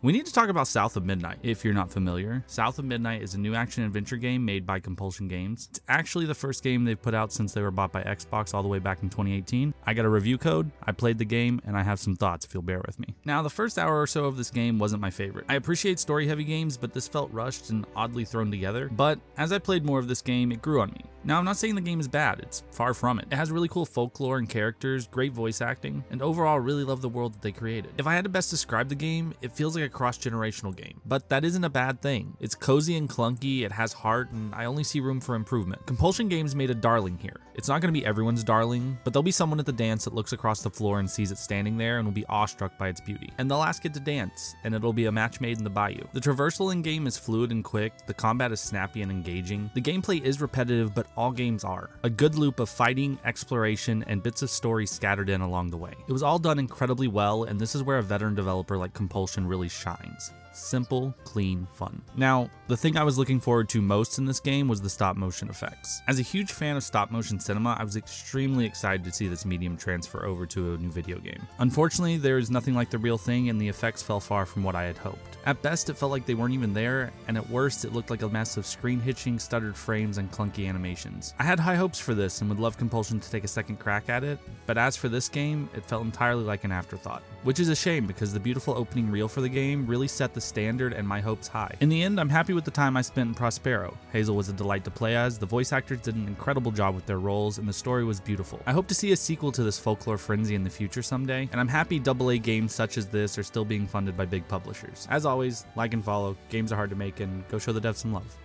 We need to talk about South of Midnight. If you're not familiar, South of Midnight is a new action-adventure game made by Compulsion Games. It's actually the first game they've put out since they were bought by Xbox all the way back in 2018. I got a review code, I played the game, and I have some thoughts if you'll bear with me. Now, the first hour or so of this game wasn't my favorite. I appreciate story-heavy games, but this felt rushed and oddly thrown together. But as I played more of this game, it grew on me. Now, I'm not saying the game is bad, it's far from it. It has really cool folklore and characters, great voice acting, and overall really love the world that they created. If I had to best describe the game, it feels like a cross-generational game, but that isn't a bad thing. It's cozy and clunky, it has heart, and I only see room for improvement. Compulsion Games made a darling here. It's not going to be everyone's darling, but there'll be someone at the dance that looks across the floor and sees it standing there and will be awestruck by its beauty. And they'll ask it to dance, and it'll be a match made in the bayou. The traversal in-game is fluid and quick, the combat is snappy and engaging, the gameplay is repetitive, but all games are. A good loop of fighting, exploration, and bits of story scattered in along the way. It was all done incredibly well, and this is where a veteran developer like Compulsion really shines. Simple, clean, fun. Now, the thing I was looking forward to most in this game was the stop motion effects. As a huge fan of stop motion cinema, I was extremely excited to see this medium transfer over to a new video game. Unfortunately, there is nothing like the real thing and the effects fell far from what I had hoped. At best, it felt like they weren't even there, and at worst, it looked like a mess of screen hitching, stuttered frames, and clunky animations. I had high hopes for this and would love Compulsion to take a second crack at it, but as for this game, it felt entirely like an afterthought. Which is a shame because the beautiful opening reel for the game really set the standard and my hopes high. In the end, I'm happy with the time I spent in Prospero. Hazel was a delight to play as, the voice actors did an incredible job with their roles, and the story was beautiful. I hope to see a sequel to this folklore frenzy in the future someday, and I'm happy AA games such as this are still being funded by big publishers. As always, like and follow, games are hard to make, and go show the devs some love.